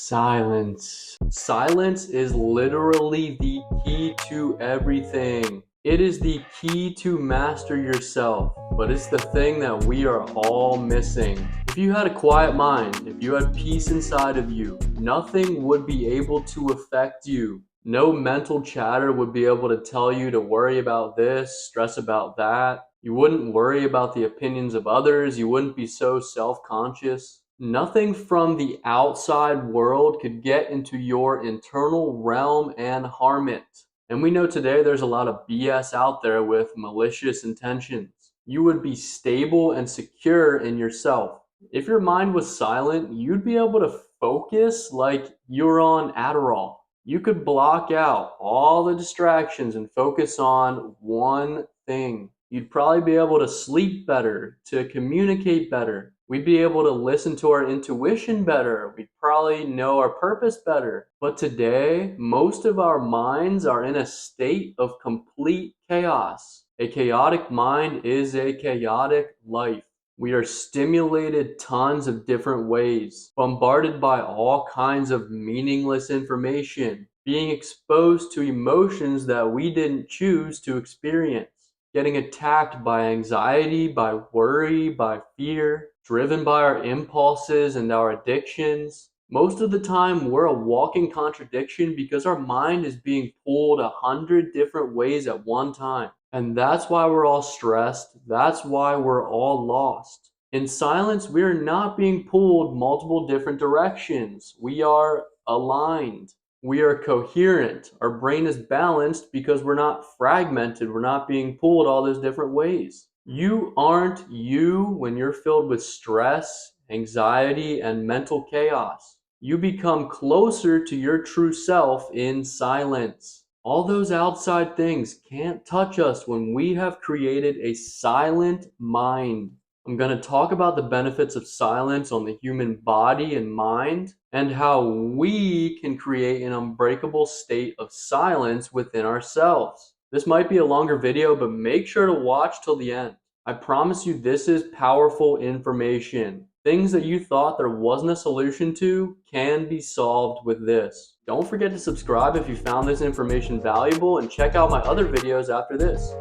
Silence. Silence is literally the key to everything. It is the key to master yourself, but it's the thing that we are all missing. If you had a quiet mind, if you had peace inside of you, nothing would be able to affect you. No mental chatter would be able to tell you to worry about this, stress about that. You wouldn't worry about the opinions of others. You wouldn't be so self-conscious. Nothing from the outside world could get into your internal realm and harm it. And we know today there's a lot of BS out there with malicious intentions. You would be stable and secure in yourself. If your mind was silent, you'd be able to focus like you're on Adderall. You could block out all the distractions and focus on one thing. You'd probably be able to sleep better, to communicate better. We'd be able to listen to our intuition better. We'd probably know our purpose better. But today, most of our minds are in a state of complete chaos. A chaotic mind is a chaotic life. We are stimulated tons of different ways, bombarded by all kinds of meaningless information, being exposed to emotions that we didn't choose to experience, getting attacked by anxiety, by worry, by fear, driven by our impulses and our addictions. Most of the time, we're a walking contradiction because our mind is being pulled 100 different ways at one time. And that's why we're all stressed. That's why we're all lost. In silence, we are not being pulled multiple different directions. We are aligned. We are coherent. Our brain is balanced because we're not fragmented. We're not being pulled all those different ways. You aren't you when you're filled with stress, anxiety, and mental chaos. You become closer to your true self in silence. All those outside things can't touch us when we have created a silent mind. I'm going to talk about the benefits of silence on the human body and mind, and how we can create an unbreakable state of silence within ourselves. This might be a longer video, but make sure to watch till the end. I promise you this is powerful information. Things that you thought there wasn't a solution to can be solved with this. Don't forget to subscribe if you found this information valuable, and check out my other videos after this.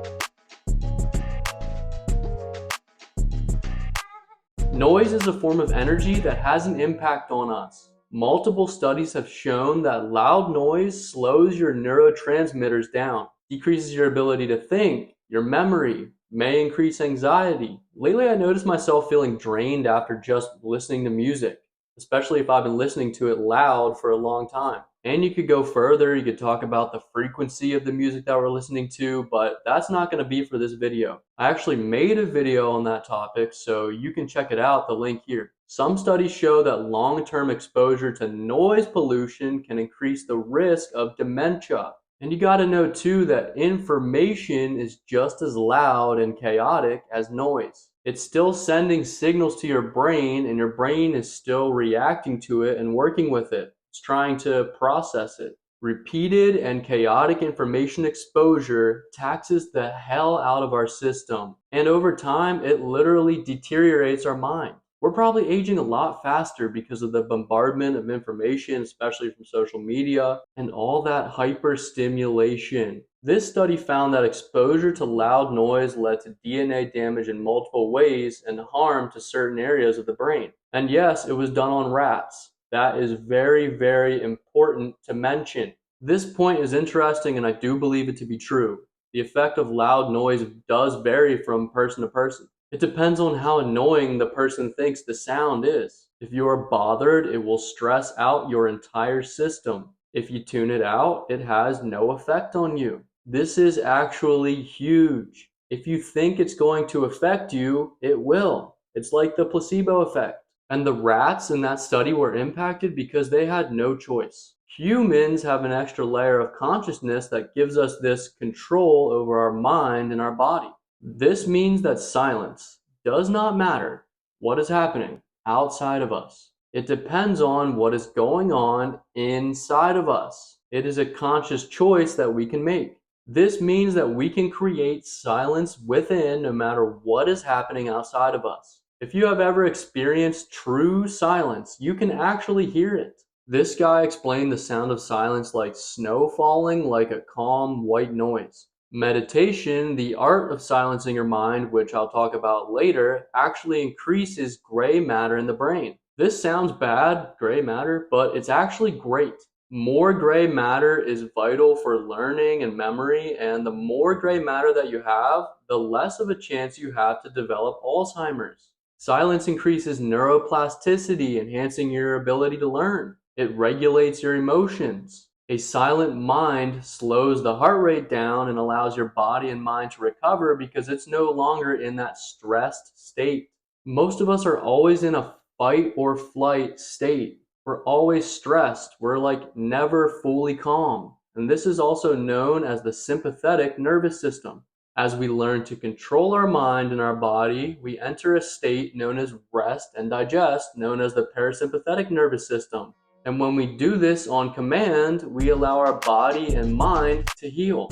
Noise is a form of energy that has an impact on us. Multiple studies have shown that loud noise slows your neurotransmitters down, decreases your ability to think, your memory, may increase anxiety. Lately, I noticed myself feeling drained after just listening to music, especially if I've been listening to it loud for a long time. And you could go further, you could talk about the frequency of the music that we're listening to, but that's not going to be for this video. I actually made a video on that topic, so you can check it out, the link here. Some studies show that long-term exposure to noise pollution can increase the risk of dementia. And you got to know too that information is just as loud and chaotic as noise. It's still sending signals to your brain, and your brain is still reacting to it and working with it. It's trying to process it. Repeated and chaotic information exposure taxes the hell out of our system. And over time, it literally deteriorates our mind. We're probably aging a lot faster because of the bombardment of information, especially from social media, and all that hyper stimulation. This study found that exposure to loud noise led to DNA damage in multiple ways and harm to certain areas of the brain. And yes, it was done on rats. That is very, very important to mention. This point is interesting, and I do believe it to be true. The effect of loud noise does vary from person to person. It depends on how annoying the person thinks the sound is. If you are bothered, it will stress out your entire system. If you tune it out, it has no effect on you. This is actually huge. If you think it's going to affect you, it will. It's like the placebo effect. And the rats in that study were impacted because they had no choice. Humans have an extra layer of consciousness that gives us this control over our mind and our body. This means that silence does not matter what is happening outside of us. It depends on what is going on inside of us. It is a conscious choice that we can make. This means that we can create silence within no matter what is happening outside of us. If you have ever experienced true silence, you can actually hear it. This guy explained the sound of silence like snow falling, like a calm white noise. Meditation, the art of silencing your mind, which I'll talk about later, actually increases gray matter in the brain. This sounds bad, gray matter, but it's actually great. More gray matter is vital for learning and memory, and the more gray matter that you have, the less of a chance you have to develop Alzheimer's. Silence increases neuroplasticity, enhancing your ability to learn. It regulates your emotions. A silent mind slows the heart rate down and allows your body and mind to recover because it's no longer in that stressed state. Most of us are always in a fight or flight state. We're always stressed. We're like never fully calm. And this is also known as the sympathetic nervous system. As we learn to control our mind and our body, we enter a state known as rest and digest, known as the parasympathetic nervous system. And when we do this on command, we allow our body and mind to heal.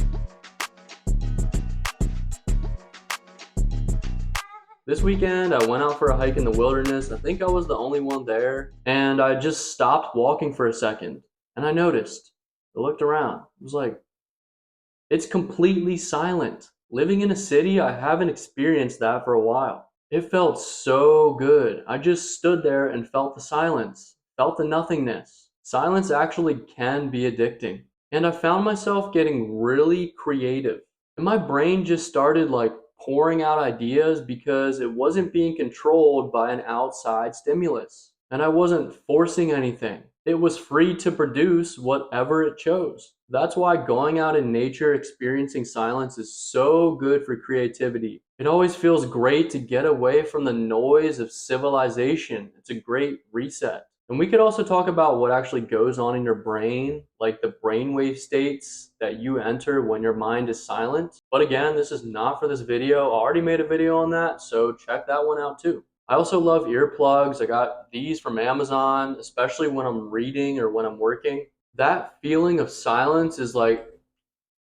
This weekend, I went out for a hike in the wilderness. I think I was the only one there. And I just stopped walking for a second. And I noticed. I looked around. It was like, it's completely silent. Living in a city, I haven't experienced that for a while. It felt so good. I just stood there and felt the silence, felt the nothingness. Silence actually can be addicting. And I found myself getting really creative. And my brain just started like pouring out ideas because it wasn't being controlled by an outside stimulus. And I wasn't forcing anything. It was free to produce whatever it chose. That's why going out in nature, experiencing silence is so good for creativity. It always feels great to get away from the noise of civilization. It's a great reset. And we could also talk about what actually goes on in your brain, like the brainwave states that you enter when your mind is silent. But again, this is not for this video. I already made a video on that, so check that one out too. I also love earplugs. I got these from Amazon, especially when I'm reading or when I'm working. That feeling of silence is like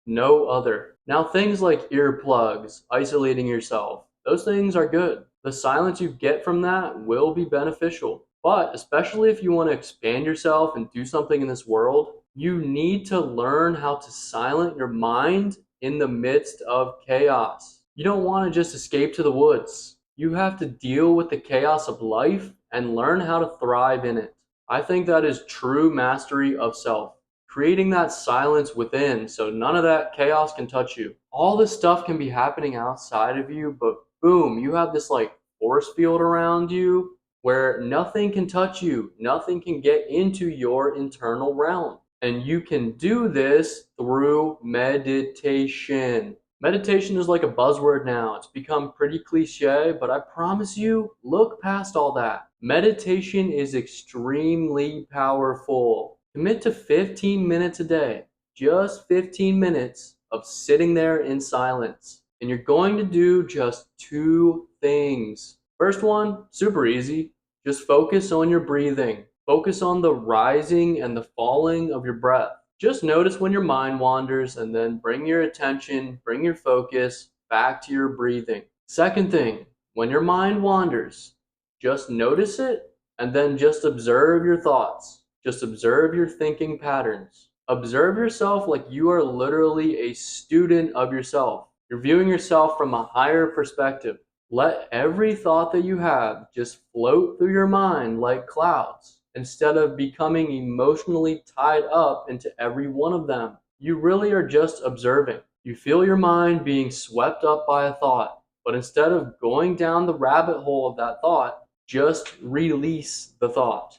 no other. Now, things like earplugs, isolating yourself, those things are good. The silence you get from that will be beneficial. But especially if you want to expand yourself and do something in this world, you need to learn how to silence your mind in the midst of chaos. You don't want to just escape to the woods. You have to deal with the chaos of life and learn how to thrive in it. I think that is true mastery of self. Creating that silence within so none of that chaos can touch you. All this stuff can be happening outside of you, but boom, you have this like force field around you where nothing can touch you, nothing can get into your internal realm. And you can do this through meditation. Meditation is like a buzzword now. It's become pretty cliche, but I promise you, look past all that. Meditation is extremely powerful. Commit to 15 minutes a day, just 15 minutes of sitting there in silence. And you're going to do just two things. First one, super easy. Just focus on your breathing. Focus on the rising and the falling of your breath. Just notice when your mind wanders and then bring your attention, bring your focus back to your breathing. Second thing, when your mind wanders, just notice it and then just observe your thoughts. Just observe your thinking patterns. Observe yourself like you are literally a student of yourself. You're viewing yourself from a higher perspective. Let every thought that you have just float through your mind like clouds instead of becoming emotionally tied up into every one of them. You really are just observing. You feel your mind being swept up by a thought, but instead of going down the rabbit hole of that thought, just release the thought.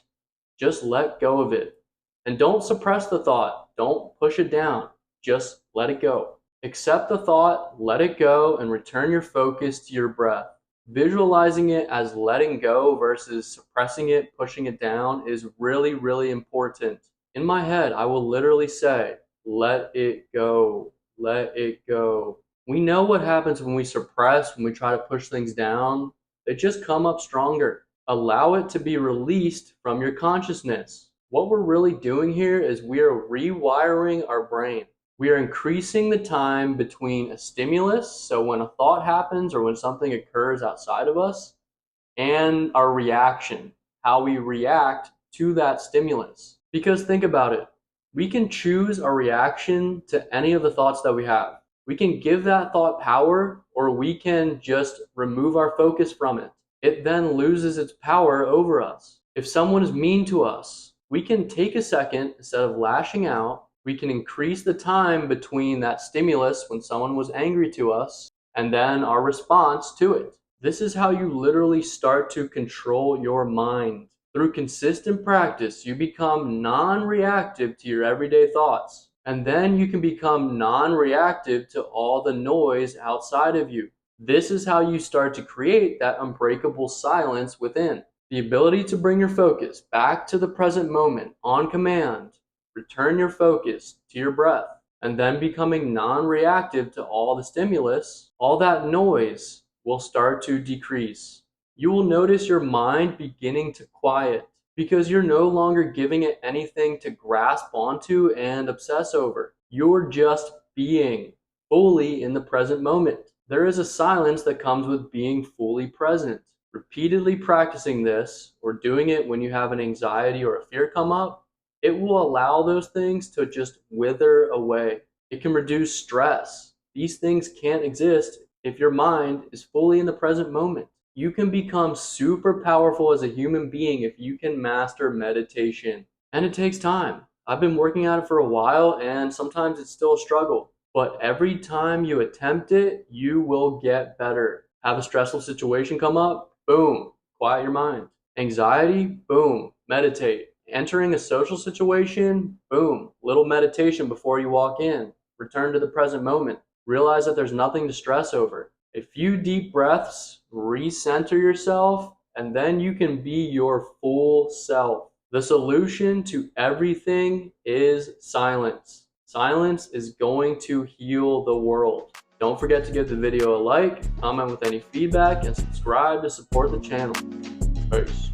Just let go of it. And don't suppress the thought. Don't push it down. Just let it go. Accept the thought, let it go, and return your focus to your breath. Visualizing it as letting go versus suppressing it, pushing it down is really, really important. In my head, I will literally say, let it go, let it go. We know what happens when we suppress, when we try to push things down. They just come up stronger. Allow it to be released from your consciousness. What we're really doing here is we are rewiring our brain. We are increasing the time between a stimulus, so when a thought happens or when something occurs outside of us, and our reaction, how we react to that stimulus. Because think about it. We can choose our reaction to any of the thoughts that we have. We can give that thought power, or we can just remove our focus from it. It then loses its power over us. If someone is mean to us, we can take a second, instead of lashing out, we can increase the time between that stimulus when someone was angry to us and then our response to it. This is how you literally start to control your mind. Through consistent practice, you become non-reactive to your everyday thoughts. And then you can become non-reactive to all the noise outside of you. This is how you start to create that unbreakable silence within. The ability to bring your focus back to the present moment on command, return your focus to your breath, and then becoming non-reactive to all the stimulus, all that noise will start to decrease. You will notice your mind beginning to quiet because you're no longer giving it anything to grasp onto and obsess over. You're just being fully in the present moment. There is a silence that comes with being fully present. Repeatedly practicing this, or doing it when you have an anxiety or a fear come up, it will allow those things to just wither away. It can reduce stress. These things can't exist if your mind is fully in the present moment. You can become super powerful as a human being if you can master meditation. And it takes time. I've been working at it for a while, and sometimes it's still a struggle. But every time you attempt it, you will get better. Have a stressful situation come up? Boom, quiet your mind. Anxiety? Boom, meditate. Entering a social situation? Boom, little meditation before you walk in. Return to the present moment. Realize that there's nothing to stress over. A few deep breaths, recenter yourself, and then you can be your full self. The solution to everything is silence. Silence is going to heal the world. Don't forget to give the video a like, comment with any feedback, and subscribe to support the channel. Peace.